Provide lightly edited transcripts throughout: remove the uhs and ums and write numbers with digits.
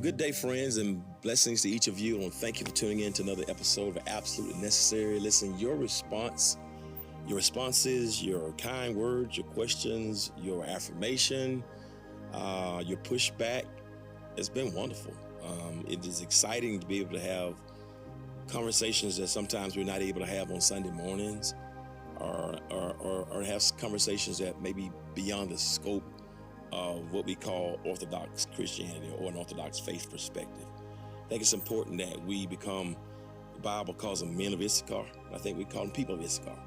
good day, friends, and blessings to each of you. And thank you for tuning in to another episode of Absolutely Necessary. Listen, your responses, your kind words, your questions, your affirmation, your pushback has been wonderful. It is exciting to be able to have conversations that sometimes we're not able to have on Sunday mornings, or have conversations that may be beyond the scope of what we call Orthodox Christianity or an Orthodox faith perspective. I think it's important that we become, the Bible calls them men of Issachar. I think we call them people of Issachar,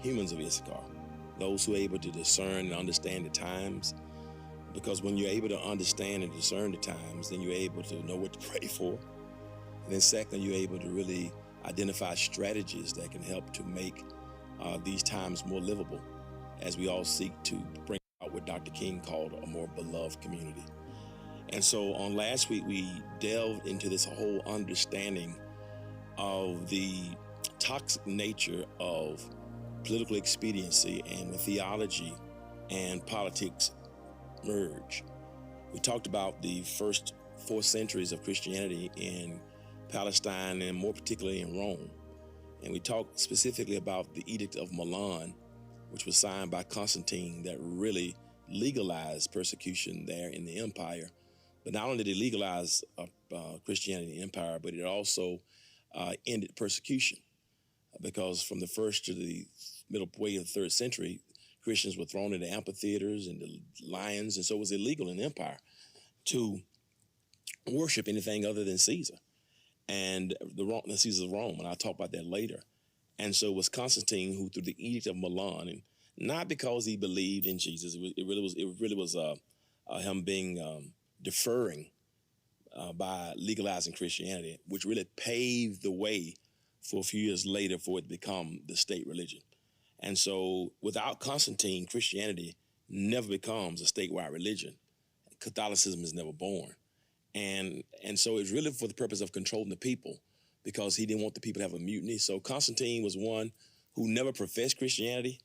humans of Issachar, those who are able to discern and understand the times. Because when you're able to understand and discern the times, then you're able to know what to pray for. And then second, you're able to really identify strategies that can help to make these times more livable as we all seek to bring out what Dr. King called a more beloved community. And so on last week, we delved into this whole understanding of the toxic nature of political expediency and when theology and politics merge. We talked about the first 4 centuries of Christianity in Palestine and more particularly in Rome. And we talked specifically about the Edict of Milan, which was signed by Constantine, that really legalized persecution there in the empire. But not only did it legalize Christianity in the empire, but it also ended persecution, because from the first to the middle way of the 3rd century, Christians were thrown into amphitheaters and the lions, and so it was illegal in the empire to worship anything other than Caesar and the Caesars of Rome, and I'll talk about that later. And so it was Constantine who, through the Edict of Milan, and not because he believed in Jesus, it really was him being deferring by legalizing Christianity, which really paved the way for a few years later for it to become the state religion. And so without Constantine, Christianity never becomes a statewide religion. Catholicism is never born. And so it's really for the purpose of controlling the people, because he didn't want the people to have a mutiny. So Constantine was one who never professed Christianity.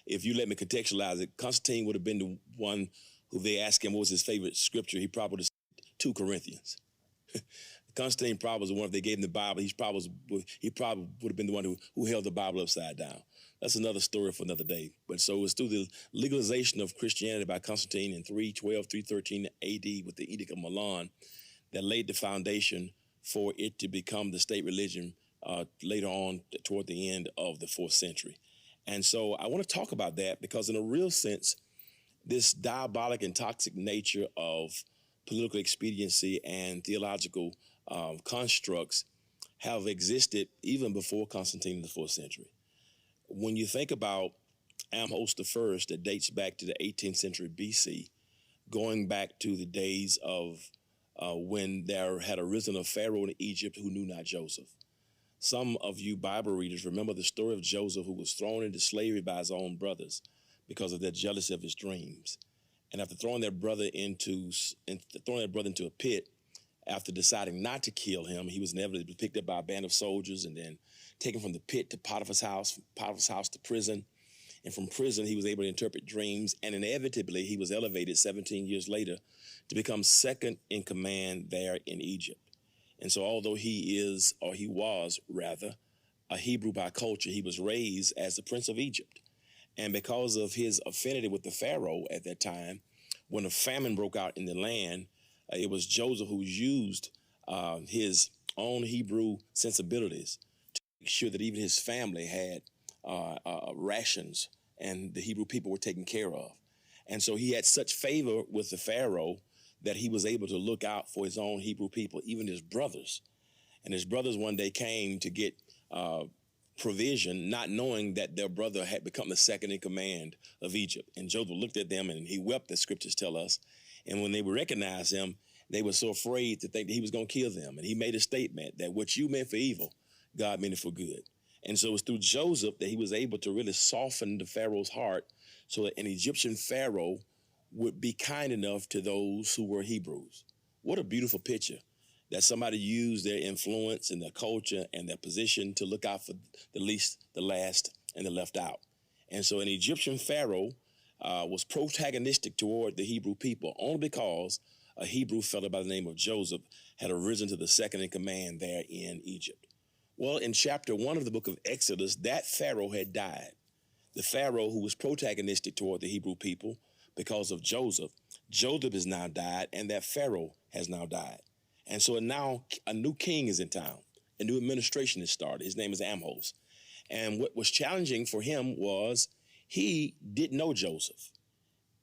If you let me contextualize it, Constantine would have been the one who they asked him what was his favorite scripture. He probably would have said 2 Corinthians. Constantine probably was the one, if they gave him the Bible, he probably would have been the one who held the Bible upside down. That's another story for another day. But so it was through the legalization of Christianity by Constantine in 312, 313 AD with the Edict of Milan that laid the foundation for it to become the state religion later on toward the end of the 4th century. And so I want to talk about that because in a real sense, this diabolic and toxic nature of political expediency and theological constructs have existed even before Constantine in the 4th century. When you think about Amhos I, that dates back to the 18th century BC, going back to the days of when there had arisen a pharaoh in Egypt who knew not Joseph. Some of you Bible readers remember the story of Joseph, who was thrown into slavery by his own brothers because of their jealousy of his dreams. And after throwing their brother into a pit, after deciding not to kill him, he was inevitably picked up by a band of soldiers and then taken from the pit to Potiphar's house, from Potiphar's house to prison. And from prison, he was able to interpret dreams. And inevitably, he was elevated 17 years later to become second in command there in Egypt. And so although he was a Hebrew by culture, he was raised as the Prince of Egypt. And because of his affinity with the Pharaoh at that time, when a famine broke out in the land, it was Joseph who used his own Hebrew sensibilities to make sure that even his family had rations and the Hebrew people were taken care of. And so he had such favor with the Pharaoh that he was able to look out for his own Hebrew people, even his brothers. And his brothers one day came to get provision, not knowing that their brother had become the second in command of Egypt. And Joseph looked at them and he wept, the scriptures tell us. And when they recognized him, they were so afraid to think that he was going to kill them. And he made a statement that what you meant for evil, God meant it for good. And so it was through Joseph that he was able to really soften the Pharaoh's heart so that an Egyptian Pharaoh would be kind enough to those who were Hebrews. What a beautiful picture that somebody used their influence and their culture and their position to look out for the least, the last, and the left out. And so an Egyptian Pharaoh was protagonistic toward the Hebrew people only because a Hebrew fellow by the name of Joseph had arisen to the second in command there in Egypt. Well, in chapter 1 of the book of Exodus, that Pharaoh had died. The Pharaoh who was protagonistic toward the Hebrew people because of Joseph. Joseph has now died, and that Pharaoh has now died. And so now a new king is in town. A new administration has started. His name is Amhos. And what was challenging for him was he didn't know Joseph.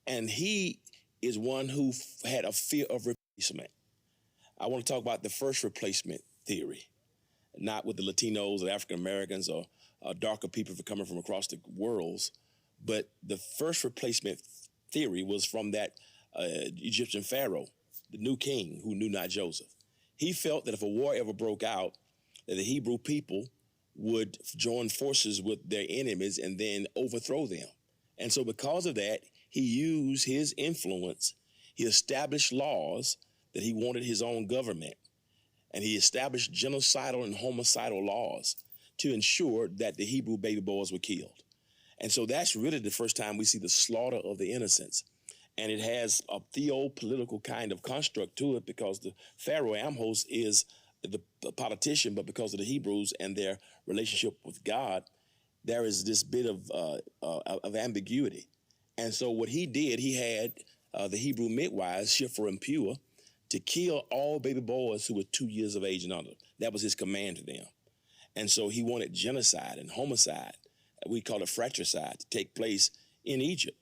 And he is one who had a fear of replacement. I want to talk about the first replacement theory, not with the Latinos or African Americans or darker people coming from across the worlds, but the first replacement theory was from that Egyptian pharaoh, the new king who knew not Joseph. He felt that if a war ever broke out, that the Hebrew people would join forces with their enemies and then overthrow them. And so because of that, he used his influence. He established laws that he wanted his own government. And he established genocidal and homicidal laws to ensure that the Hebrew baby boys were killed. And so that's really the first time we see the slaughter of the innocents. And it has a theopolitical kind of construct to it because the Pharaoh Amhos is the politician, but because of the Hebrews and their relationship with God, there is this bit of ambiguity. And so what he did, he had the Hebrew midwives, Shiphrah and Puah, to kill all baby boys who were 2 years of age and under. That was his command to them. And so he wanted genocide and homicide, we call it fratricide, to take place in Egypt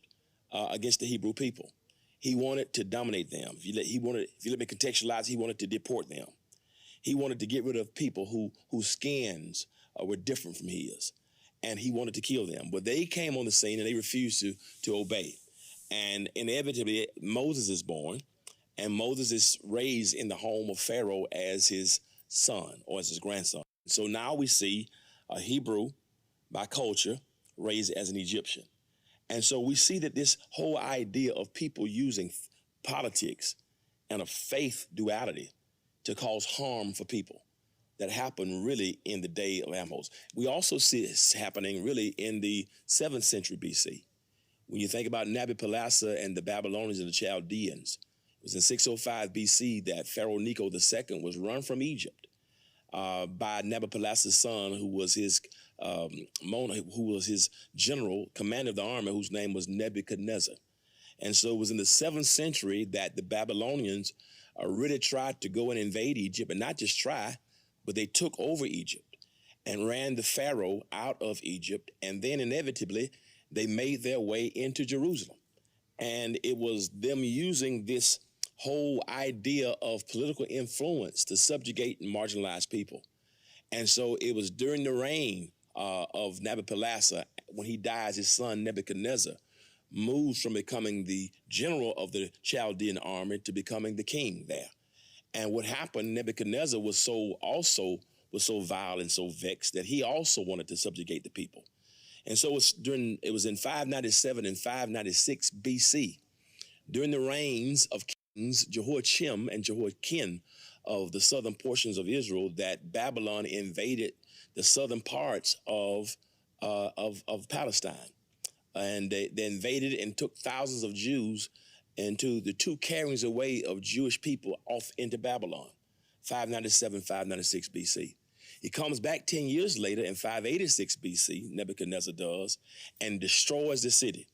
against the Hebrew people. He wanted to dominate them. If you let me contextualize, he wanted to deport them. He wanted to get rid of people whose skins were different from his, and he wanted to kill them. But they came on the scene and they refused to obey. And inevitably, Moses is born, and Moses is raised in the home of Pharaoh as his son or as his grandson. So now we see a Hebrew by culture raised as an Egyptian. And so we see that this whole idea of people using politics and a faith duality to cause harm for people that happened really in the day of Amhos. We also see this happening really in the 7th century BC. When you think about Nabopolassar and the Babylonians and the Chaldeans, it was in 605 BC that Pharaoh Necho II was run from Egypt by Nabopolassar's son, who was his general, commander of the army, whose name was Nebuchadnezzar. And so it was in the 7th century that the Babylonians really tried to go and invade Egypt, and not just try, but they took over Egypt and ran the Pharaoh out of Egypt, and then inevitably they made their way into Jerusalem. And it was them using this whole idea of political influence to subjugate and marginalize people. And so it was during the reign of Nabopolassar, when he dies, his son Nebuchadnezzar moves from becoming the general of the Chaldean army to becoming the king there. And what happened, Nebuchadnezzar was so vile and so vexed that he also wanted to subjugate the people. And so it was in 597 and 596 BC, during the reigns of kings Jehoiakim and Jehoiakim of the southern portions of Israel, that Babylon invaded the southern parts of Palestine. And they invaded and took thousands of Jews into the two carriings away of Jewish people off into Babylon, 597, 596 BC. He comes back 10 years later in 586 BC, Nebuchadnezzar does, and destroys the city,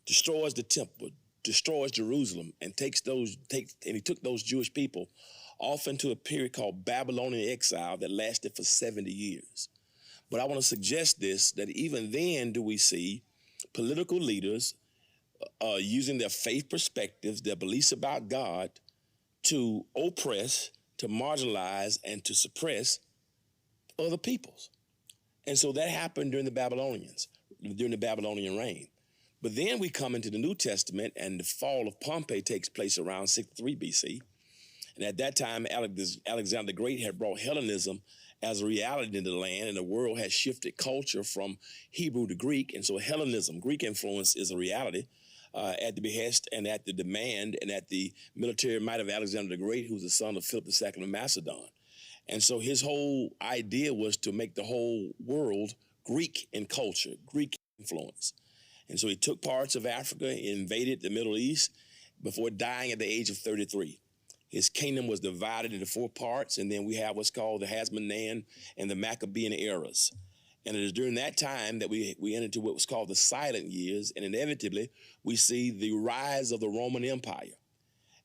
destroys the temple, destroys Jerusalem, and he took those Jewish people off into a period called Babylonian exile that lasted for 70 years. But I want to suggest this, that even then do we see political leaders using their faith perspectives, their beliefs about God, to oppress, to marginalize, and to suppress other peoples. And so that happened during the Babylonian reign. But then we come into the New Testament, and the fall of Pompey takes place around 63 BC. And at that time, Alexander the Great had brought Hellenism as a reality into the land, and the world had shifted culture from Hebrew to Greek. And so Hellenism, Greek influence, is a reality at the behest and at the demand and at the military might of Alexander the Great, who's the son of Philip II of Macedon. And so his whole idea was to make the whole world Greek in culture, Greek influence. And so he took parts of Africa, invaded the Middle East, before dying at the age of 33. His kingdom was divided into 4 parts, and then we have what's called the Hasmonean and the Maccabean eras. And it is during that time that we enter into what was called the silent years, and inevitably we see the rise of the Roman Empire.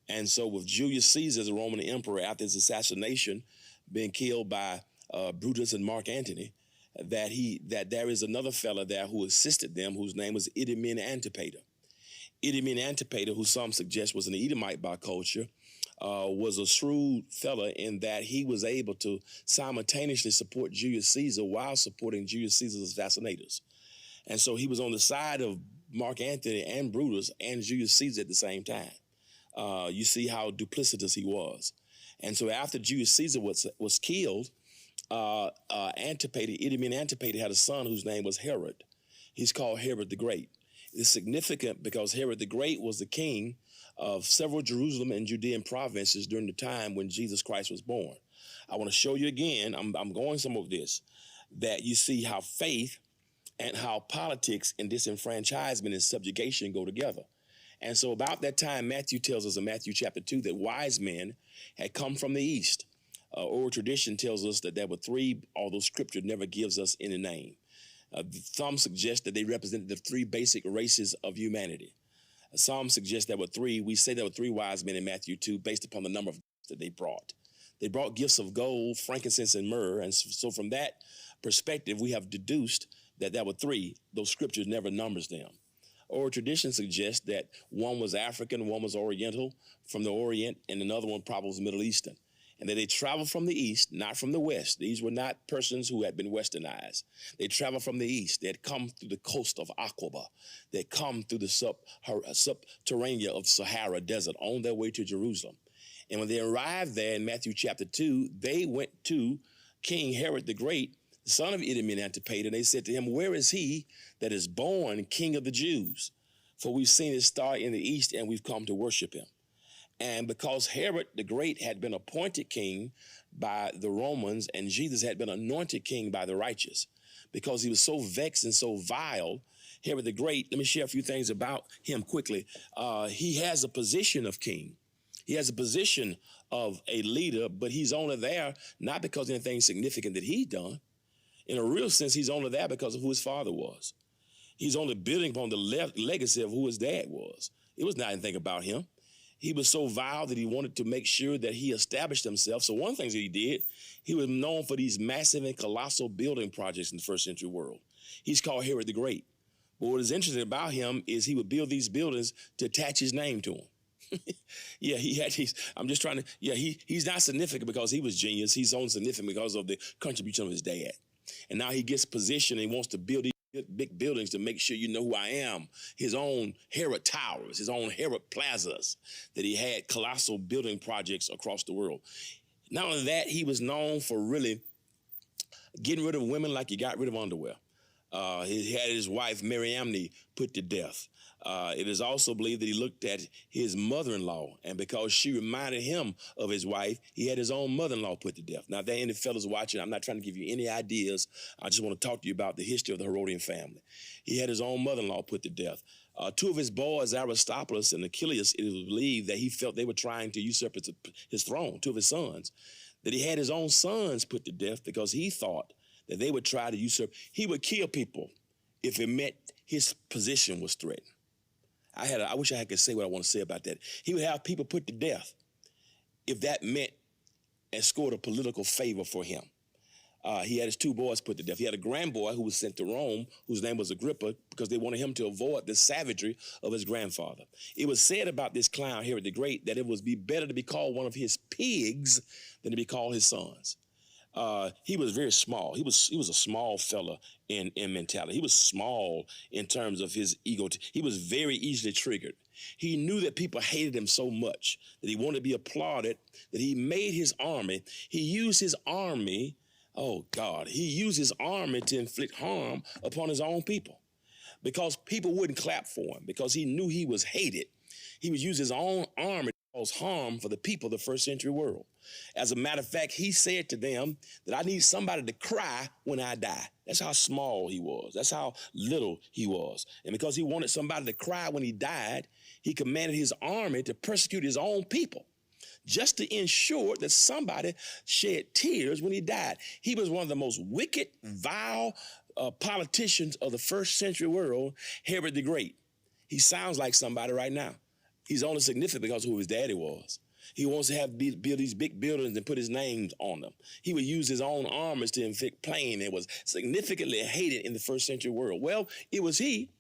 And so with Julius Caesar as a Roman emperor after his assassination, being killed by Brutus and Mark Antony, that there is another fella there who assisted them, whose name was Idumean Antipater. Idumean Antipater, who some suggest was an Edomite by culture, was a shrewd fella in that he was able to simultaneously support Julius Caesar while supporting Julius Caesar's assassinators. And so he was on the side of Mark Antony and Brutus and Julius Caesar at the same time. You see how duplicitous he was. And so after Julius Caesar was killed, Idumean Antipater had a son whose name was Herod. He's called Herod the Great. It's significant because Herod the Great was the king of several Jerusalem and Judean provinces during the time when Jesus Christ was born. I want to show you again, I'm going some of this, that you see how faith and how politics and disenfranchisement and subjugation go together. And so about that time, Matthew tells us in Matthew chapter 2 that wise men had come from the east. Oral tradition tells us that there were 3, although scripture never gives us any name. Some suggest that they represented the 3 basic races of humanity. Some suggest there were 3. We say there were 3 wise men in Matthew 2 based upon the number of gifts that they brought. They brought gifts of gold, frankincense, and myrrh. And so from that perspective, we have deduced that there were 3, though scripture never numbers them. Oral tradition suggests that one was African, one was Oriental from the Orient, and another one probably was Middle Eastern. And that they traveled from the east, not from the west. These were not persons who had been westernized. They traveled from the east. They had come through the coast of Aqaba. They had come through the subterranean of Sahara Desert on their way to Jerusalem. And when they arrived there in Matthew chapter 2, they went to King Herod the Great, the son of Idumean Antipater, and they said to him, "Where is he that is born King of the Jews? For we've seen his star in the east, and we've come to worship him." And because Herod the Great had been appointed king by the Romans and Jesus had been anointed king by the righteous, because he was so vexed and so vile, Herod the Great, let me share a few things about him quickly. He has a position of king. He has a position of a leader, but he's only there not because of anything significant that he's done. In a real sense, he's only there because of who his father was. He's only building upon the legacy of who his dad was. It was not anything about him. He was so vile that he wanted to make sure that he established himself. So one of the things that he did, he was known for these massive and colossal building projects in the first century world. He's called Herod the Great. But what is interesting about him is he would build these buildings to attach his name to them. Yeah, he had these, I'm just trying to, yeah, he's not significant because he was genius. He's only significant because of the contribution of his dad. And now he gets positioned and he wants to build these big buildings to make sure you know who I am. His own Herod Towers, his own Herod Plazas, that he had colossal building projects across the world. Not only that, he was known for really getting rid of women like he got rid of underwear. He had his wife, Mariamne, put to death. It is also believed that he looked at his mother-in-law, and because she reminded him of his wife, he had his own mother-in-law put to death. Now, if there are any fellas watching, I'm not trying to give you any ideas. I just want to talk to you about the history of the Herodian family. He had his own mother-in-law put to death. 2 of his boys, Aristobulus and Achilles, it was believed that he felt they were trying to usurp his throne, 2 of his sons, that he had his own sons put to death because he thought that they would try to usurp. He would kill people if it meant his position was threatened. I wish I could say what I want to say about that. He would have people put to death if that meant and scored a political favor for him. He had his 2 boys put to death. He had a grandboy who was sent to Rome, whose name was Agrippa, because they wanted him to avoid the savagery of his grandfather. It was said about this clown, Herod the Great, that it would be better to be called one of his pigs than to be called his sons. He was very small. He was a small fella in mentality. He was small in terms of his ego. He was very easily triggered. He knew that people hated him so much that he wanted to be applauded, that he made his army. He used his army, he used his army to inflict harm upon his own people because people wouldn't clap for him because he knew he was hated. He would use his own army to cause harm for the people of the first century world. As a matter of fact, he said to them that I need somebody to cry when I die. That's how small he was. That's how little he was. And because he wanted somebody to cry when he died, he commanded his army to persecute his own people just to ensure that somebody shed tears when he died. He was one of the most wicked, vile politicians of the first century world, Herod the Great. He sounds like somebody right now. He's only significant because of who his daddy was. He wants to build these big buildings and put his names on them. He would use his own armies to inflict pain and was significantly hated in the first century world. Well, it was he,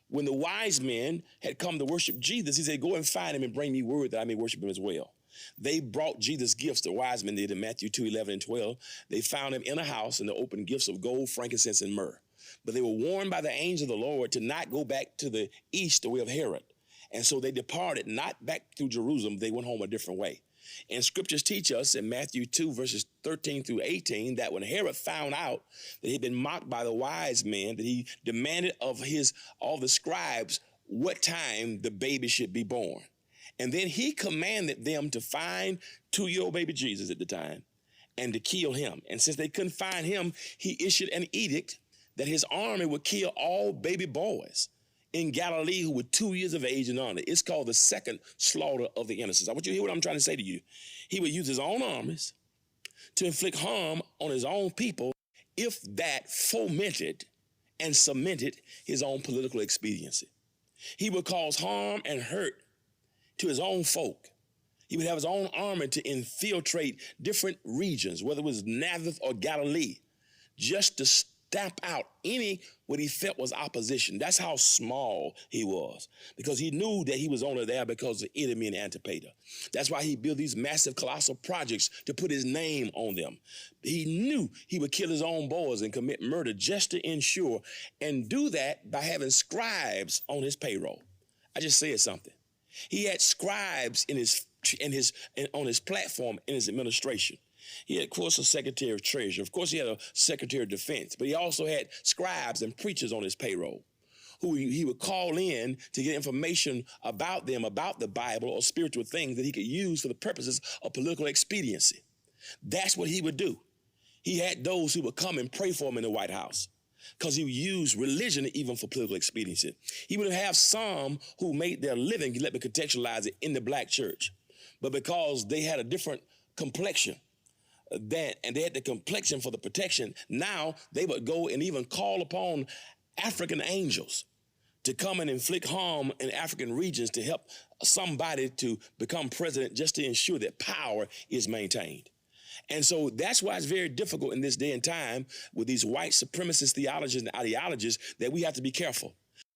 when the wise men had come to worship Jesus, he said, go and find him and bring me word that I may worship him as well. They brought Jesus gifts, the wise men did in Matthew 2, 11 and 12. They found him in a house and they opened gifts of gold, frankincense, and myrrh. But they were warned by the angel of the Lord to not go back to the east, the way of Herod. And so they departed, not back through Jerusalem. They went home a different way. And scriptures teach us in Matthew 2, verses 13 through 18, that when Herod found out that he'd been mocked by the wise men, that he demanded of all the scribes what time the baby should be born. And then he commanded them to find 2-year-old baby Jesus at the time and to kill him. And since they couldn't find him, he issued an edict that his army would kill all baby boys in Galilee who were 2 years of age and under. It's called the second slaughter of the innocents. I want you to hear what I'm trying to say to you. He would use his own armies to inflict harm on his own people if that fomented and cemented his own political expediency. He would cause harm and hurt to his own folk. He would have his own army to infiltrate different regions, whether it was Nazareth or Galilee, just to stamp out what he felt was opposition. That's how small he was, because he knew that he was only there because of enemy and Antipater. That's why he built these massive, colossal projects to put his name on them. He knew he would kill his own boys and commit murder just to ensure, and do that by having scribes on his payroll. I just said something. He had scribes on his platform in his administration. He had, of course, a secretary of treasury. Of course, he had a secretary of defense, but he also had scribes and preachers on his payroll who he would call in to get information about them, about the Bible or spiritual things that he could use for the purposes of political expediency. That's what he would do. He had those who would come and pray for him in the White House, because he used religion even for political expediency. He would have some who made their living, let me contextualize it, in the black church. But because they had a different complexion, and they had the complexion for the protection, now they would go and even call upon African angels to come and inflict harm in African regions to help somebody to become president, just to ensure that power is maintained. And so that's why it's very difficult in this day and time with these white supremacist theologies and ideologies that we have to be careful.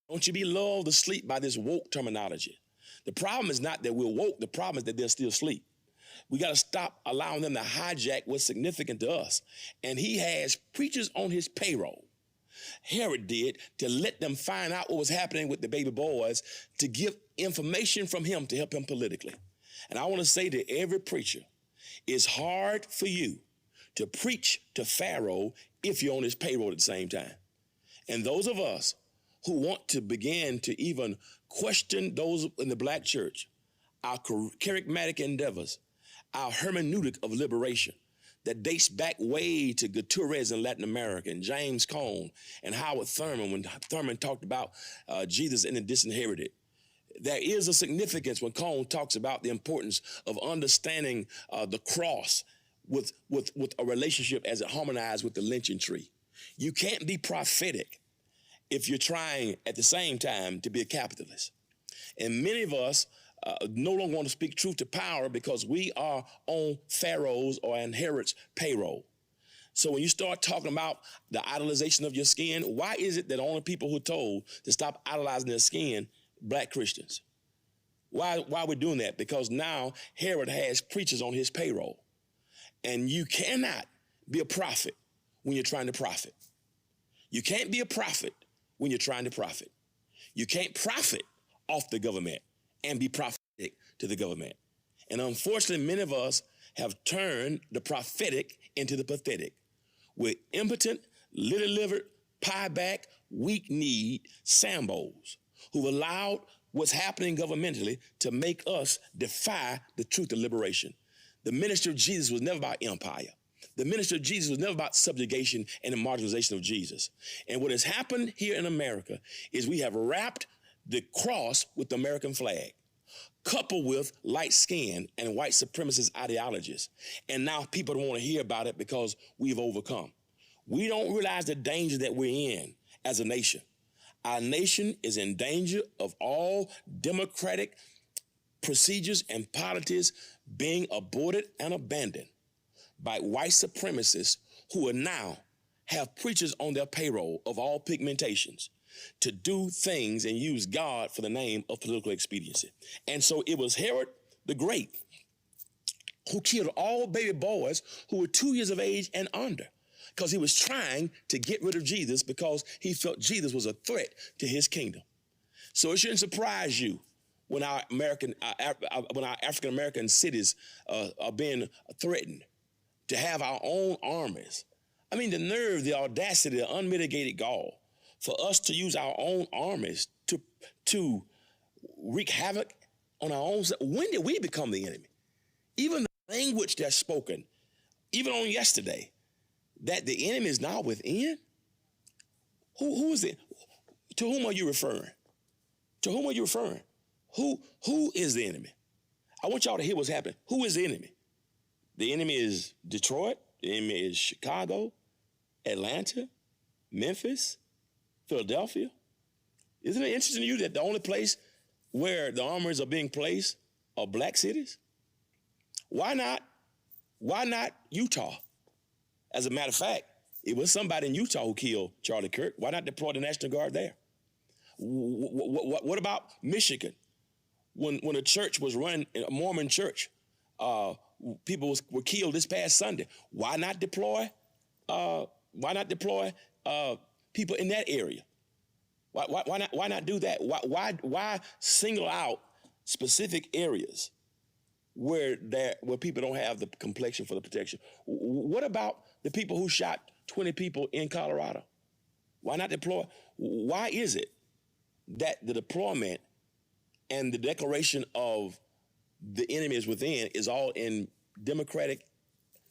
Don't you be lulled to sleep by this woke terminology. The problem is not that we're woke. The problem is that they're still asleep. We got to stop allowing them to hijack what's significant to us. And he has preachers on his payroll, Herod did, to let them find out what was happening with the baby boys, to give information from him to help him politically. And I want to say to every preacher, it's hard for you to preach to Pharaoh if you're on his payroll at the same time. And those of us who want to begin to even question those in the black church, our charismatic endeavors, our hermeneutic of liberation that dates back way to Gutierrez in Latin America and James Cone and Howard Thurman, when Thurman talked about Jesus and the disinherited. There is a significance when Cone talks about the importance of understanding the cross with a relationship as it harmonized with the lynching tree. You can't be prophetic if you're trying at the same time to be a capitalist. And many of us no longer want to speak truth to power because we are on Pharaoh's or Herod's payroll. So when you start talking about the idolization of your skin, why is it that only people who are told to stop idolizing their skin, black Christians? Why are we doing that? Because now Herod has preachers on his payroll. And you cannot be a prophet when you're trying to profit. You can't be a prophet when you're trying to profit. You can't profit off the government and be prophetic to the government. And unfortunately, many of us have turned the prophetic into the pathetic. We're impotent, little-livered, pie-back, weak-kneed Sambos who've allowed what's happening governmentally to make us defy the truth of liberation. The ministry of Jesus was never about empire. The ministry of Jesus was never about subjugation and the marginalization of Jesus. And what has happened here in America is we have wrapped the cross with the American flag, coupled with light skin and white supremacist ideologies. And now people don't want to hear about it because we've overcome. We don't realize the danger that we're in as a nation. Our nation is in danger of all democratic procedures and policies being aborted and abandoned by white supremacists who are now have preachers on their payroll of all pigmentations to do things and use God for the name of political expediency. And so it was Herod the Great who killed all baby boys who were 2 years of age and under, because he was trying to get rid of Jesus because he felt Jesus was a threat to his kingdom. So it shouldn't surprise you when our African American cities are being threatened to have our own armies. I mean, the nerve, the audacity, the unmitigated gall for us to use our own armies to wreak havoc on our own. When did we become the enemy? Even the language that's spoken, even on yesterday, that the enemy is now within? Who is it? To whom are you referring? To whom are you referring? Who is the enemy? I want y'all to hear what's happening. Who is the enemy? The enemy is Detroit. The enemy is Chicago, Atlanta, Memphis, Philadelphia. Isn't it interesting to you that the only place where the armories are being placed are black cities? Why not Utah? As a matter of fact, it was somebody in Utah who killed Charlie Kirk. Why not deploy the National Guard there? What about Michigan? When a church was run, a Mormon church, people were killed this past Sunday. Why not deploy people in that area? Why not do that? Why single out specific areas where people don't have the complexion for the protection? What about the people who shot 20 people in Colorado? Why not deploy? Why is it that the deployment and the declaration of the enemy is within is all in democratic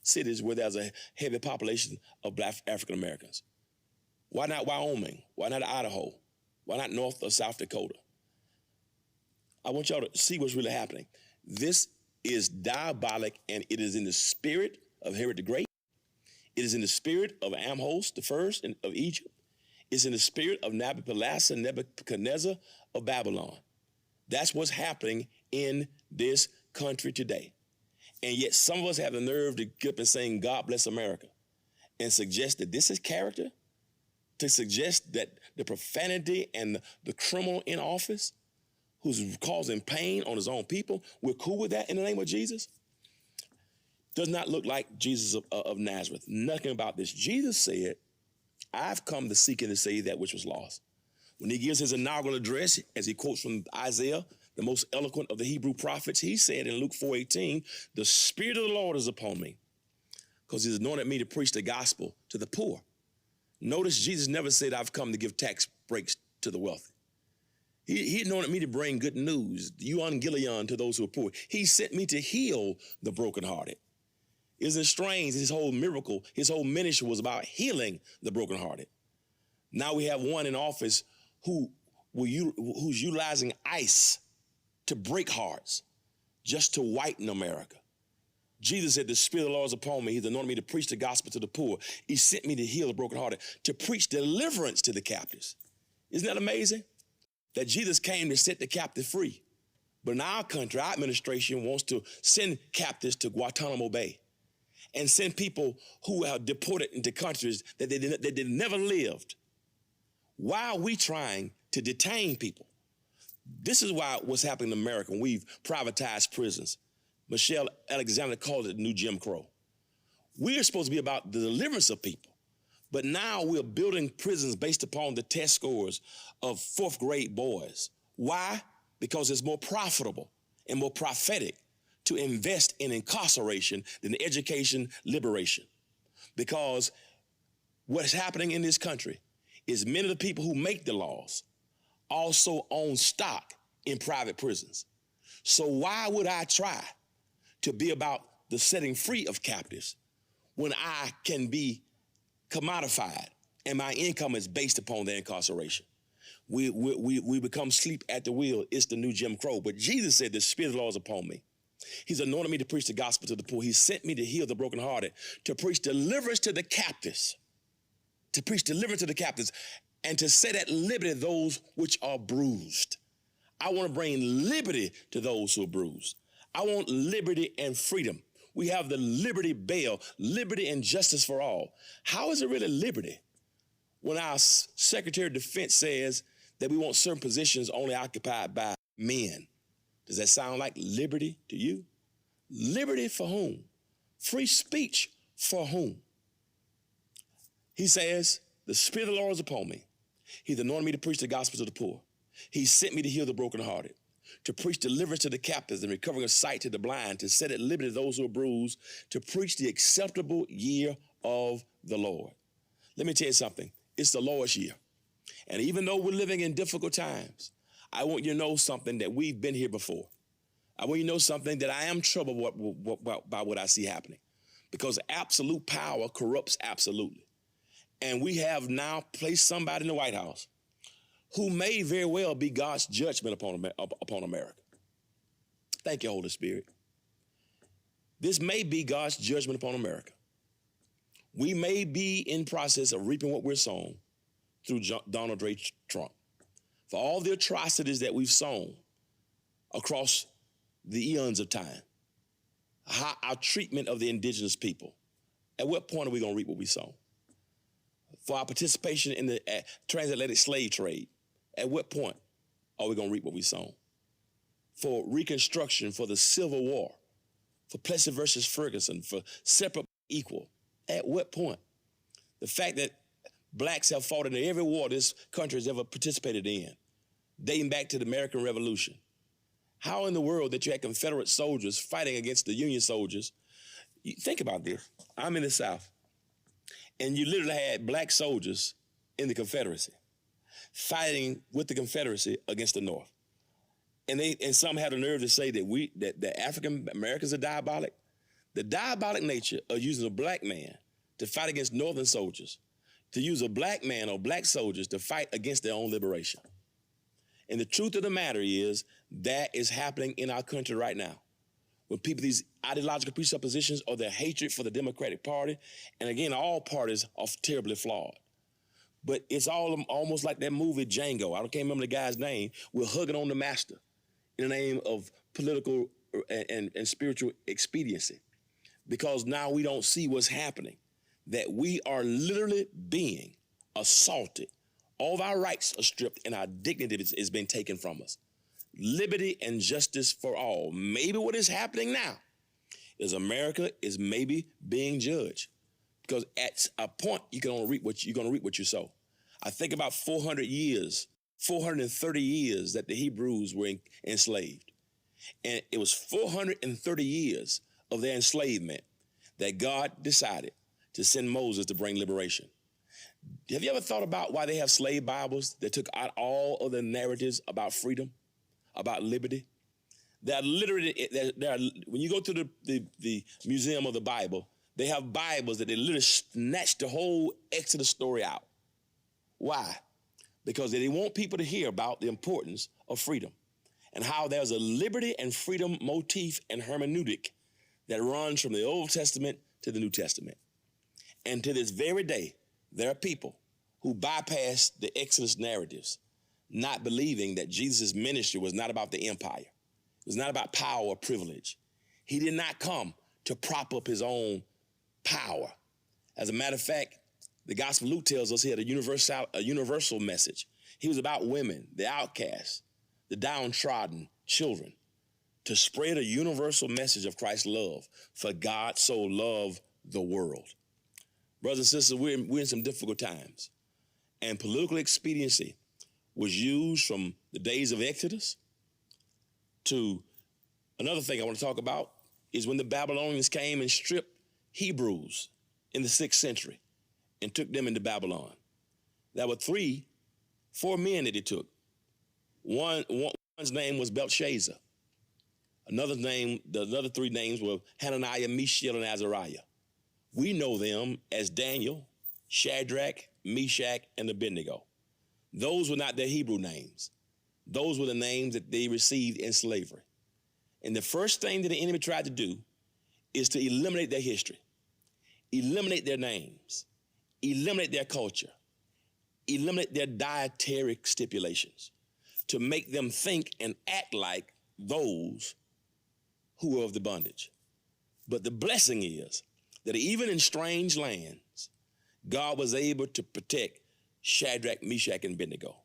cities where there's a heavy population of black African Americans? Why not Wyoming? Why not Idaho? Why not North or South Dakota? I want y'all to see what's really happening. This is diabolic, and it is in the spirit of Herod the Great. It is in the spirit of Amhos the first of Egypt. It's in the spirit of Nebuchadnezzar of Babylon. That's what's happening in this country today. And yet some of us have the nerve to get up and saying, God bless America, and suggest that this is character, to suggest that the profanity and the criminal in office who's causing pain on his own people, we're cool with that in the name of Jesus? Does not look like Jesus of Nazareth. Nothing about this. Jesus said, I've come to seek and to save that which was lost. When he gives his inaugural address, as he quotes from Isaiah, the most eloquent of the Hebrew prophets, he said in Luke 4:18, the Spirit of the Lord is upon me, because he's anointed me to preach the gospel to the poor. Notice Jesus never said, I've come to give tax breaks to the wealthy. He anointed me to bring good news, euangelion, to those who are poor. He sent me to heal the brokenhearted. Isn't it strange? His whole miracle, his whole ministry was about healing the brokenhearted. Now we have one in office who's utilizing ice to break hearts just to whiten America. Jesus said, the Spirit of the Lord is upon me. He's anointed me to preach the gospel to the poor. He sent me to heal the brokenhearted, to preach deliverance to the captives. Isn't that amazing? That Jesus came to set the captive free. But in our country, our administration wants to send captives to Guantanamo Bay and send people who are deported into countries that they never lived. Why are we trying to detain people? This is what's happening in America when we've privatized prisons. Michelle Alexander called it the new Jim Crow. We are supposed to be about the deliverance of people. But now we're building prisons based upon the test scores of fourth grade boys. Why? Because it's more profitable and more prophetic to invest in incarceration than education liberation. Because what's happening in this country is many of the people who make the laws also own stock in private prisons. So why would I try to be about the setting free of captives when I can be commodified and my income is based upon their incarceration? We become sleep at the wheel. It's the new Jim Crow. But Jesus said, the Spirit of the Lord is upon me. He's anointed me to preach the gospel to the poor. He sent me to heal the brokenhearted, to preach deliverance to the captives, and to set at liberty those which are bruised. I want to bring liberty to those who are bruised. I want liberty and freedom. We have the Liberty Bell, liberty and justice for all. How is it really liberty when our Secretary of Defense says that we want certain positions only occupied by men? Does that sound like liberty to you? Liberty for whom? Free speech for whom? He says, the Spirit of the Lord is upon me. He's anointed me to preach the gospel to the poor. He sent me to heal the brokenhearted, to preach deliverance to the captives and recovering of sight to the blind, to set at liberty those who are bruised, to preach the acceptable year of the Lord. Let me tell you something. It's the Lord's year. And even though we're living in difficult times, I want you to know something that we've been here before. I want you to know something that I am troubled by what I see happening, because absolute power corrupts absolutely. And we have now placed somebody in the White House who may very well be God's judgment upon America. Thank you, Holy Spirit. This may be God's judgment upon America. We may be in process of reaping what we're sown through Donald J. Trump. For all the atrocities that we've sown across the eons of time, our treatment of the indigenous people, at what point are we going to reap what we sow? For our participation in the transatlantic slave trade, at what point are we going to reap what we sown? For Reconstruction, for the Civil War, for Plessy versus Ferguson, for separate but equal, at what point? The fact that blacks have fought in every war this country has ever participated in, dating back to the American Revolution. How in the world that you had Confederate soldiers fighting against the Union soldiers? Think about this. I'm in the South, and you literally had black soldiers in the Confederacy fighting with the Confederacy against the North. And some had the nerve to say that the African Americans are diabolic. The diabolic nature of using a black man to fight against Northern soldiers, to use a black man or black soldiers to fight against their own liberation. And the truth of the matter is that is happening in our country right now. When people, these ideological presuppositions or their hatred for the Democratic Party, and again, all parties are terribly flawed. But it's almost like that movie Django. I can't remember the guy's name. We're hugging on the master in the name of political and spiritual expediency, because now we don't see what's happening, that we are literally being assaulted. All of our rights are stripped and our dignity is being taken from us. Liberty and justice for all. Maybe what is happening now is America is maybe being judged, because at a point you're going to reap what you sow. I think about 430 years that the Hebrews were enslaved. And it was 430 years of their enslavement that God decided to send Moses to bring liberation. Have you ever thought about why they have slave Bibles that took out all of the narratives about freedom, about liberty? When you go to the Museum of the Bible, they have Bibles that they literally snatched the whole Exodus story out. Why? Because they want people to hear about the importance of freedom and how there's a liberty and freedom motif and hermeneutic that runs from the Old Testament to the New Testament. And to this very day, there are people who bypass the Exodus narratives, not believing that Jesus' ministry was not about the empire. It was not about power or privilege. He did not come to prop up his own power. As a matter of fact, the Gospel of Luke tells us he had a universal message. He was about women, the outcasts, the downtrodden, children, to spread a universal message of Christ's love. For God so loved the world. Brothers and sisters, we're in some difficult times. And political expediency was used from the days of Exodus to another thing I want to talk about is when the Babylonians came and stripped Hebrews in the 6th century and took them into Babylon. There were 4 men that they took. One His name was Belshazzar. Another name, the other three names were Hananiah, Mishael, and Azariah. We know them as Daniel, Shadrach, Meshach, and Abednego. Those were not their Hebrew names. Those were the names that they received in slavery. And the first thing that the enemy tried to do is to eliminate their history, eliminate their names, eliminate their culture, eliminate their dietary stipulations, to make them think and act like those who were of the bondage. But the blessing is that even in strange lands, God was able to protect Shadrach, Meshach, and Abednego.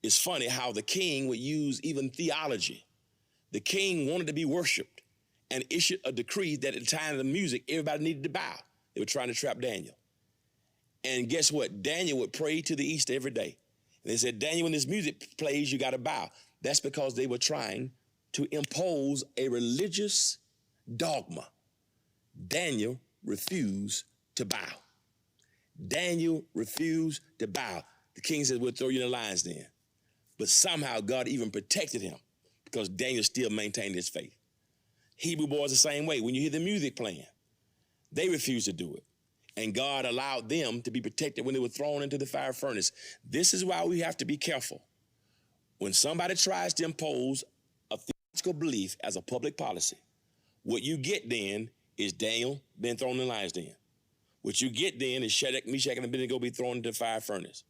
It's funny how the king would use even theology. The king wanted to be worshiped and issued a decree that at the time of the music, everybody needed to bow. They were trying to trap Daniel. And guess what? Daniel would pray to the east every day. And they said, Daniel, when this music plays, you got to bow. That's because they were trying to impose a religious dogma. Daniel refused to bow. Daniel refused to bow. The king said, we'll throw you in the lion's den. But somehow God even protected him because Daniel still maintained his faith. Hebrew boys the same way. When you hear the music playing, they refused to do it. And God allowed them to be protected when they were thrown into the fire furnace. This is why we have to be careful. When somebody tries to impose a theological belief as a public policy, what you get then is Daniel being thrown in the lion's den. What you get then is Shadrach, Meshach, and Abednego be thrown into the fire furnace.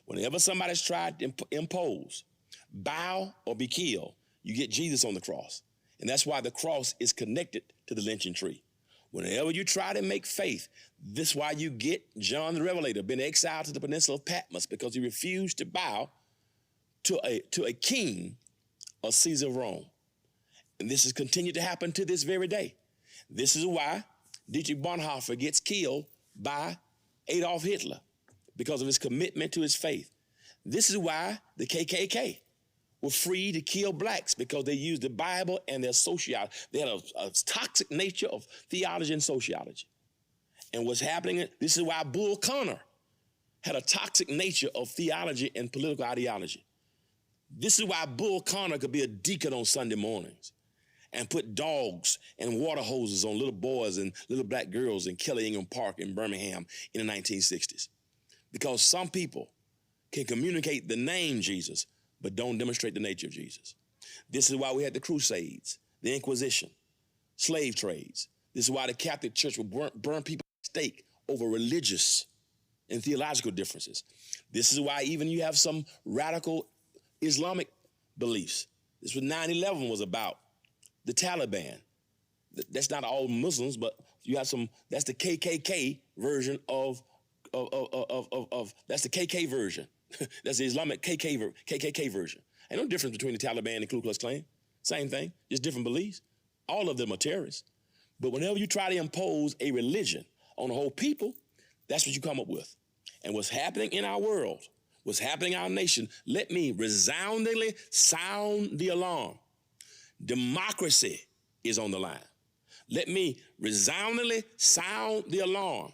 Whenever somebody's tried to impose, bow, or be killed, you get Jesus on the cross. And that's why the cross is connected to the lynching tree. Whenever you try to make faith, this is why you get John the Revelator being exiled to the peninsula of Patmos, because he refused to bow to a king of Caesar of Rome. And this has continued to happen to this very day. This is why Dietrich Bonhoeffer gets killed by Adolf Hitler, because of his commitment to his faith. This is why the KKK were free to kill blacks, because they used the Bible and their sociology. They had a toxic nature of theology and sociology. And what's happening, this is why Bull Connor had a toxic nature of theology and political ideology. This is why Bull Connor could be a deacon on Sunday mornings and put dogs and water hoses on little boys and little black girls in Kelly Ingram Park in Birmingham in the 1960s. Because some people can communicate the name Jesus, but don't demonstrate the nature of Jesus. This is why we had the Crusades, the Inquisition, slave trades. This is why the Catholic Church would burn people at stake over religious and theological differences. This is why even you have some radical Islamic beliefs. This was 9/11 was about, the Taliban. That's not all Muslims, but you have some, that's the KKK version that's the KK version. That's the Islamic KKK version. Ain't no difference between the Taliban and the Ku Klux Klan. Same thing, just different beliefs. All of them are terrorists. But whenever you try to impose a religion on the whole people, that's what you come up with. And what's happening in our world, what's happening in our nation, let me resoundingly sound the alarm. Democracy is on the line. Let me resoundingly sound the alarm.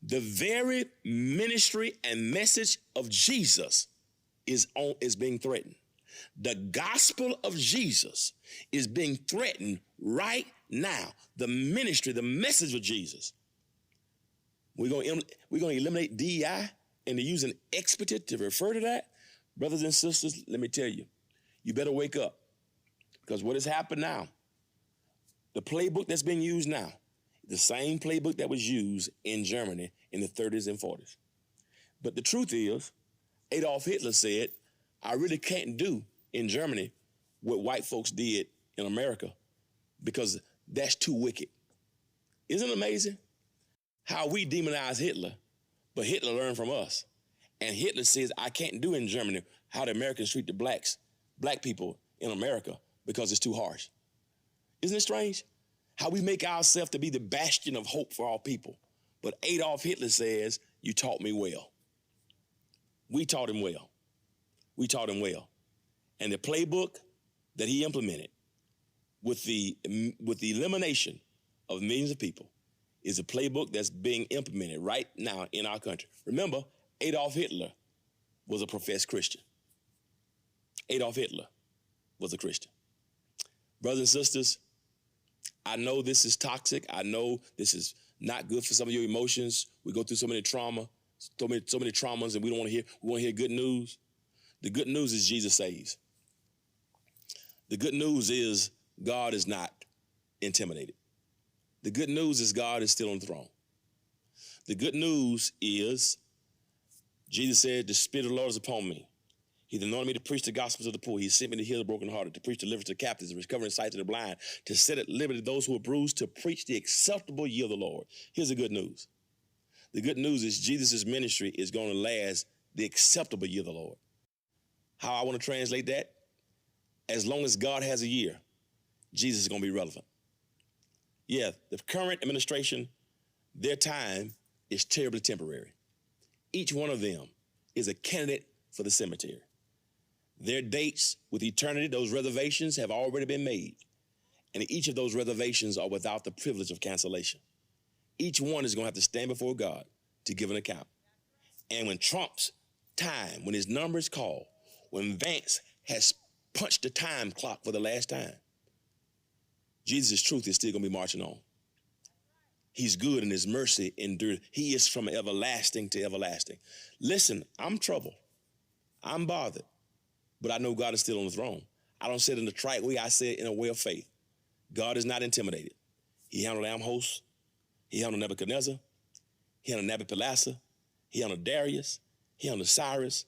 The very ministry and message of Jesus is being threatened. The gospel of Jesus is being threatened right now. The ministry, the message of Jesus. We're going to eliminate DEI and to use an expletive to refer to that. Brothers and sisters, let me tell you, you better wake up, because what has happened now, the playbook that's being used now, the same playbook that was used in Germany in the 30s and 40s. But the truth is, Adolf Hitler said, I really can't do in Germany what white folks did in America, because that's too wicked. Isn't it amazing how we demonize Hitler, but Hitler learned from us? And Hitler says, I can't do in Germany how the Americans treat the black people in America, because it's too harsh. Isn't it strange? How we make ourselves to be the bastion of hope for all people. But Adolf Hitler says, you taught me well. We taught him well. We taught him well. And the playbook that he implemented with the elimination of millions of people is a playbook that's being implemented right now in our country. Remember, Adolf Hitler was a professed Christian. Adolf Hitler was a Christian. Brothers and sisters, I know this is toxic. I know this is not good for some of your emotions. We go through so many traumas, and we want to hear good news. The good news is Jesus saves. The good news is God is not intimidated. The good news is God is still on the throne. The good news is Jesus said, the Spirit of the Lord is upon me. He anointed me to preach the gospel to the poor. He sent me to heal the brokenhearted, to preach deliverance to the captives, to recovering sight to the blind, to set at liberty those who are bruised, to preach the acceptable year of the Lord. Here's the good news. The good news is Jesus' ministry is going to last the acceptable year of the Lord. How I want to translate that? As long as God has a year, Jesus is going to be relevant. Yeah, the current administration, their time is terribly temporary. Each one of them is a candidate for the cemetery. Their dates with eternity, those reservations have already been made. And each of those reservations are without the privilege of cancellation. Each one is going to have to stand before God to give an account. And when Trump's time, when his number is called, when Vance has punched the time clock for the last time, Jesus' truth is still going to be marching on. He's good and his mercy endured. He is from everlasting to everlasting. Listen, I'm troubled. I'm bothered. But I know God is still on the throne. I don't say it in a trite way. I say it in a way of faith. God is not intimidated. He handled Amhos. He handled Nebuchadnezzar. He handled Nabopolassar. He handled Darius. He handled Cyrus.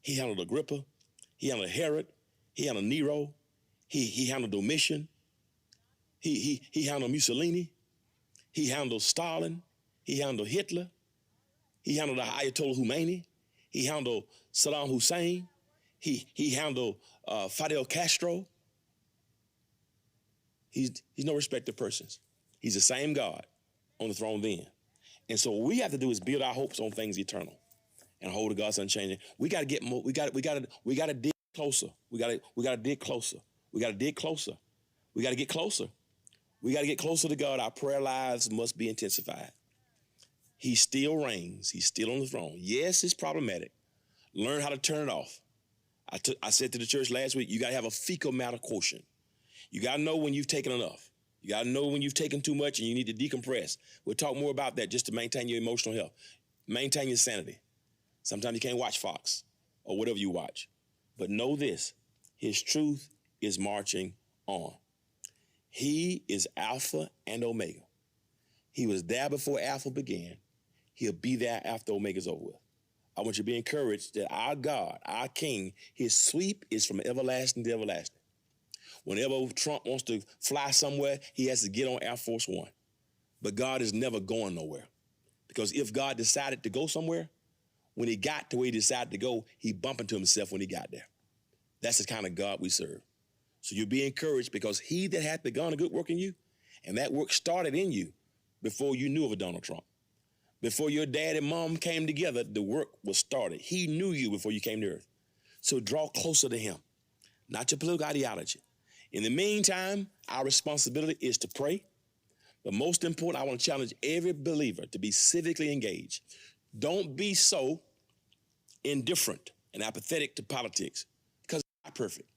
He handled Agrippa. He handled Herod. He handled Nero. He handled Domitian. He handled Mussolini. He handled Stalin. He handled Hitler. He handled the Ayatollah Khomeini. He handled Saddam Hussein. He handled Fidel Castro. He's no respecter of persons. He's the same God on the throne then. And so what we have to do is build our hopes on things eternal and hold to God's unchanging. We got to get more. We got to dig closer. We got to dig closer. We got to dig closer. We got to get closer. We got to get closer to God. Our prayer lives must be intensified. He still reigns. He's still on the throne. Yes, it's problematic. Learn how to turn it off. I said to the church last week, you got to have a fecal matter quotient. You got to know when you've taken enough. You got to know when you've taken too much and you need to decompress. We'll talk more about that just to maintain your emotional health. Maintain your sanity. Sometimes you can't watch Fox or whatever you watch. But know this, his truth is marching on. He is Alpha and Omega. He was there before Alpha began. He'll be there after Omega's over with. I want you to be encouraged that our God, our King, his sweep is from everlasting to everlasting. Whenever Trump wants to fly somewhere, he has to get on Air Force One. But God is never going nowhere. Because if God decided to go somewhere, when he got to where he decided to go, he bumped into himself when he got there. That's the kind of God we serve. So you'll be encouraged because he that hath begun a good work in you, and that work started in you before you knew of a Donald Trump. Before your dad and mom came together, the work was started. He knew you before you came to earth. So draw closer to him, not your political ideology. In the meantime, our responsibility is to pray. But most important, I want to challenge every believer to be civically engaged. Don't be so indifferent and apathetic to politics because it's not perfect.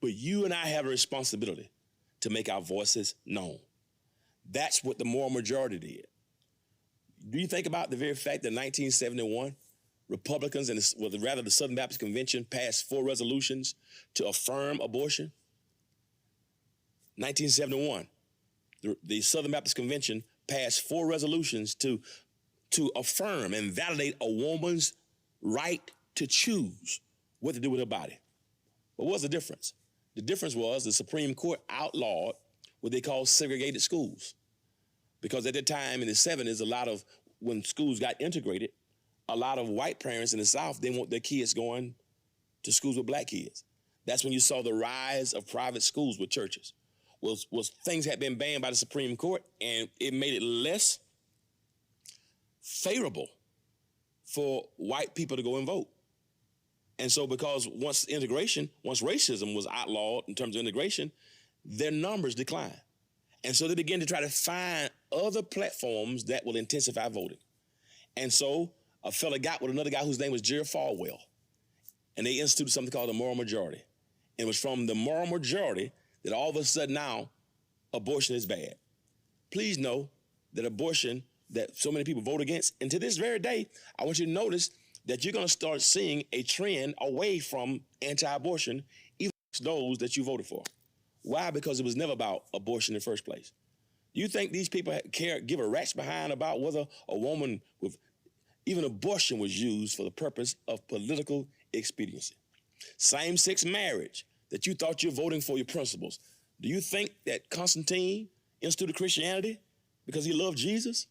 But you and I have a responsibility to make our voices known. That's what the moral majority did. Do you think about the very fact that in 1971, Republicans, the Southern Baptist Convention, passed 4 resolutions to affirm abortion? 1971, the Southern Baptist Convention passed 4 resolutions to affirm and validate a woman's right to choose what to do with her body. But what was the difference? The difference was the Supreme Court outlawed what they call segregated schools. Because at that time in the 70s, when schools got integrated, a lot of white parents in the South, they want their kids going to schools with black kids. That's when you saw the rise of private schools with churches. Things had been banned by the Supreme Court, and it made it less favorable for white people to go and vote. And so because once racism was outlawed in terms of integration, their numbers declined. And so they began to try to find other platforms that will intensify voting. And so a fella got with another guy whose name was Jerry Falwell. And they instituted something called the moral majority. And it was from the moral majority that all of a sudden now abortion is bad. Please know that abortion, that so many people vote against, and to this very day, I want you to notice that you're going to start seeing a trend away from anti-abortion, even those that you voted for. Why? Because it was never about abortion in the first place. You think these people give a rat's behind about whether a woman with even abortion was used for the purpose of political expediency? Same-sex marriage, that you thought you're voting for your principles. Do you think that Constantine instituted Christianity because he loved Jesus?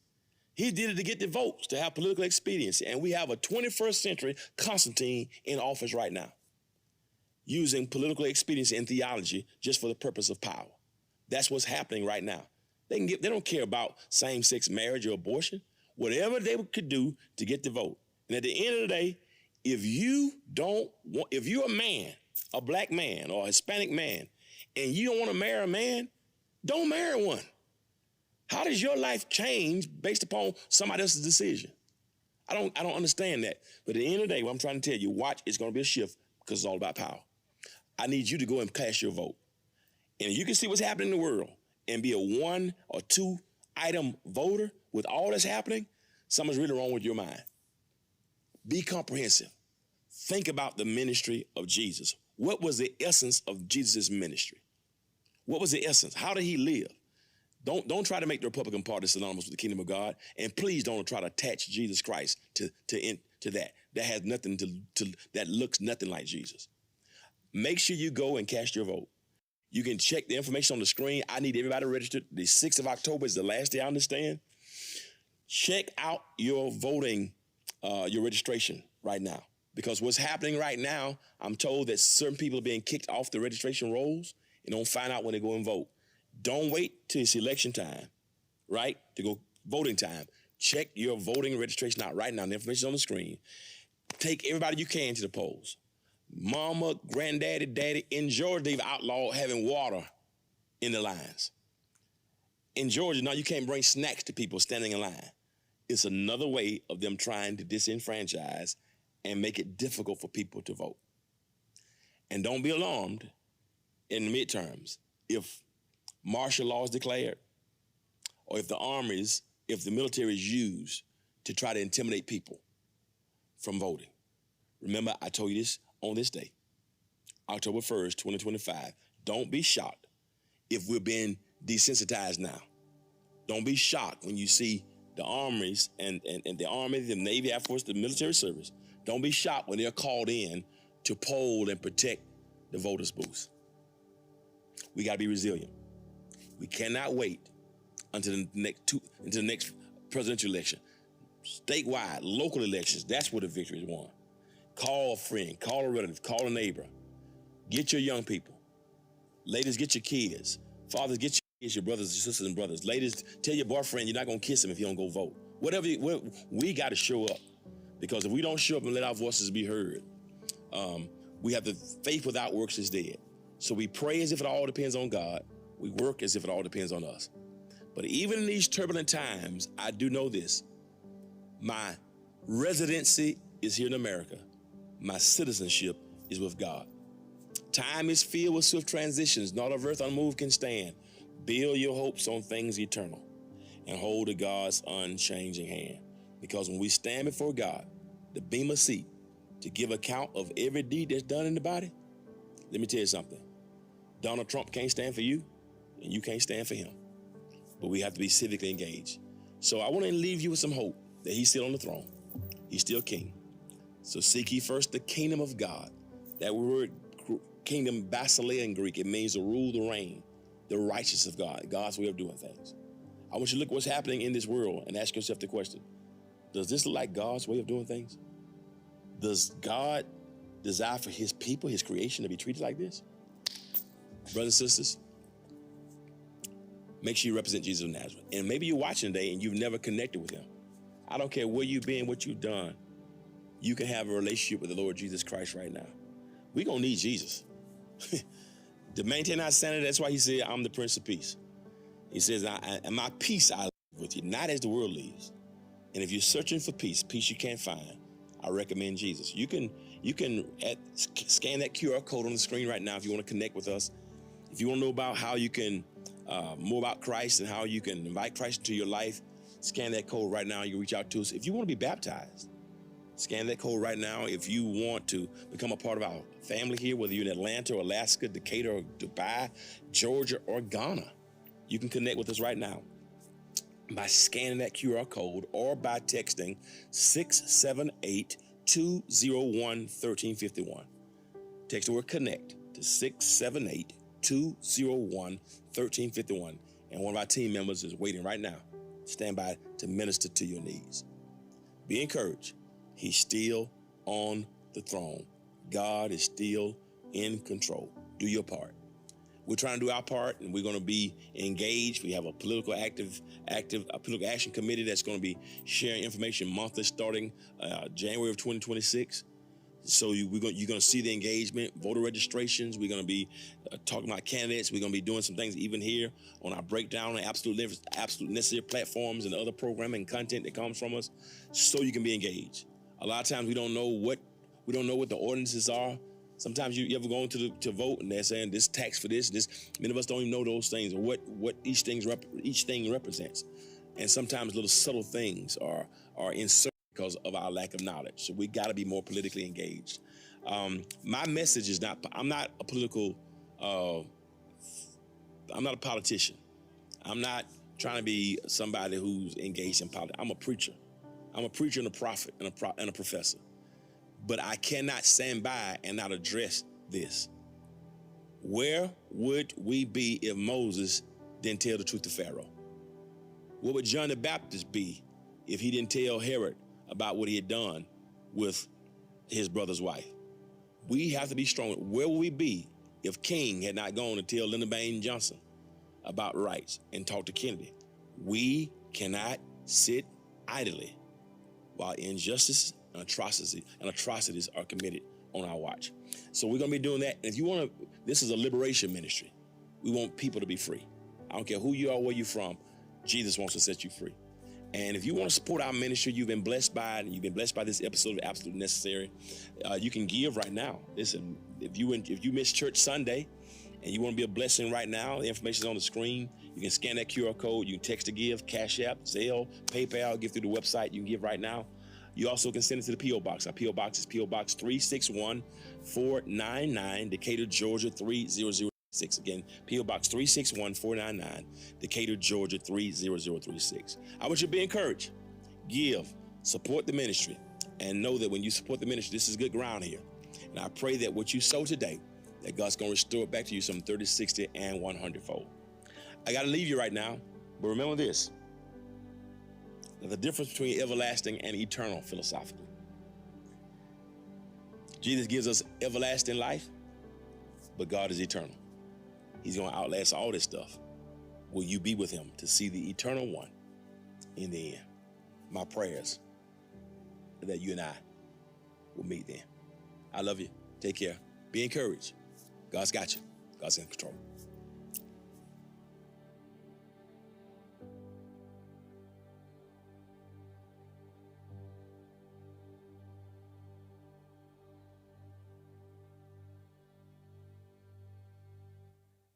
He did it to get the votes, to have political expediency. And we have a 21st century Constantine in office right now, using political expediency and theology just for the purpose of power. That's what's happening right now. They don't care about same-sex marriage or abortion, whatever they could do to get the vote. And at the end of the day, if you're a man, a black man or a Hispanic man, and you don't want to marry a man, don't marry one. How does your life change based upon somebody else's decision? I don't understand that. But at the end of the day, what I'm trying to tell you, watch, it's going to be a shift because it's all about power. I need you to go and cast your vote. And you can see what's happening in the world and be a 1 or 2 item voter with all that's happening, something's really wrong with your mind. Be comprehensive. Think about the ministry of Jesus. What was the essence of Jesus' ministry? What was the essence? How did he live? Don't try to make the Republican Party synonymous with the kingdom of God, and please don't try to attach Jesus Christ to that. That has nothing that looks nothing like Jesus. Make sure you go and cast your vote. You can check the information on the screen. I need everybody registered. The 6th of October is the last day, I understand. Check out your voting, your registration right now. Because what's happening right now, I'm told that certain people are being kicked off the registration rolls and don't find out when they go and vote. Don't wait till it's election time, right, to go voting time. Check your voting registration out right now. The information is on the screen. Take everybody you can to the polls. Mama, granddaddy, daddy. In Georgia, they've outlawed having water in the lines. In Georgia, now you can't bring snacks to people standing in line. It's another way of them trying to disenfranchise and make it difficult for people to vote. And don't be alarmed in the midterms if martial law is declared or if the military is used to try to intimidate people from voting. Remember, I told you this on this day, October 1st, 2025. Don't be shocked if we're being desensitized now. Don't be shocked when you see the armies and the Army, the Navy, Air Force, the military service. Don't be shocked when they're called in to poll and protect the voters' booths. We got to be resilient. We cannot wait until the next presidential election. Statewide, local elections, that's where the victory is won. Call a friend, call a relative, call a neighbor. Get your young people. Ladies, get your kids. Fathers, get your kids, your brothers, your sisters and brothers. Ladies, tell your boyfriend you're not going to kiss him if you don't go vote. We got to show up. Because if we don't show up and let our voices be heard, we have the faith without works is dead. So we pray as if it all depends on God. We work as if it all depends on us. But even in these turbulent times, I do know this. My residency is here in America. My citizenship is with God. Time is filled with swift transitions. Not of earth unmoved can stand. Build your hopes on things eternal and hold to God's unchanging hand. Because when we stand before God, the bema seat, to give account of every deed that's done in the body, let me tell you something. Donald Trump can't stand for you, and you can't stand for him. But we have to be civically engaged. So I want to leave you with some hope that he's still on the throne. He's still king. So seek ye first the kingdom of God. That word kingdom, basileia in Greek, it means to rule, the reign, the righteousness of God, God's way of doing things. I want you to look at what's happening in this world and ask yourself the question, does this look like God's way of doing things? Does God desire for his people, his creation, to be treated like this? Brothers and sisters, make sure you represent Jesus of Nazareth. And maybe you're watching today and you've never connected with him. I don't care where you've been, what you've done. You can have a relationship with the Lord Jesus Christ right now. We're going to need Jesus. To maintain our sanity, that's why he said, I'm the Prince of Peace. He says, and my peace I leave with you, not as the world leaves. And if you're searching for peace you can't find, I recommend Jesus. You can You can scan that QR code on the screen right now if you want to connect with us. If you want to know about how you can, more about Christ and how you can invite Christ into your life, scan that code right now. You can reach out to us. If you want to be baptized, scan that code right now. If you want to become a part of our family here, whether you're in Atlanta or Alaska, Decatur or Dubai, Georgia or Ghana, you can connect with us right now by scanning that QR code or by texting 678-201-1351. Text the word connect to 678-201-1351. And one of our team members is waiting right now. Stand by to minister to your needs. Be encouraged. He's still on the throne. God is still in control. Do your part. We're trying to do our part, and we're going to be engaged. We have a political political action committee that's going to be sharing information monthly starting January of 2026. So you're going to see the engagement, voter registrations. We're going to be talking about candidates. We're going to be doing some things even here on our breakdown on absolute necessary platforms and other programming content that comes from us, so you can be engaged. A lot of times we don't know what the ordinances are. Sometimes you ever go into to vote and they're saying this tax for this. Many of us don't even know those things or what each thing represents. And sometimes little subtle things are inserted because of our lack of knowledge. So we got to be more politically engaged. My message is I'm not a politician. I'm not trying to be somebody who's engaged in politics. I'm a preacher. I'm a preacher and a prophet and a professor. But I cannot stand by and not address this. Where would we be if Moses didn't tell the truth to Pharaoh? Where would John the Baptist be if he didn't tell Herod about what he had done with his brother's wife? We have to be strong. Where would we be if King had not gone to tell Lyndon Baines Johnson about rights and talk to Kennedy? We cannot sit idly while injustice and atrocities are committed on our watch. So we're going to be doing that. And if you want to, this is a liberation ministry. We want people to be free. I don't care who you are, where you're from. Jesus wants to set you free. And if you want to support our ministry, you've been blessed by it, and you've been blessed by this episode of Absolutely Necessary, you can give right now. Listen, if you missed church Sunday and you want to be a blessing right now, the information is on the screen. You can scan that QR code. You can text to give, Cash App, Zelle, PayPal, give through the website. You can give right now. You also can send it to the P.O. Box. Our P.O. Box is P.O. Box 361499, Decatur, Georgia 30036. Again, P.O. Box 361499, Decatur, Georgia 30036. I want you to be encouraged. Give, support the ministry, and know that when you support the ministry, this is good ground here. And I pray that what you sow today, that God's going to restore it back to you some 30, 60, and 100-fold. I got to leave you right now, but remember this. The difference between everlasting and eternal philosophically. Jesus gives us everlasting life, but God is eternal. He's going to outlast all this stuff. Will you be with him to see the eternal one in the end? My prayers are that you and I will meet then. I love you. Take care. Be encouraged. God's got you. God's in control.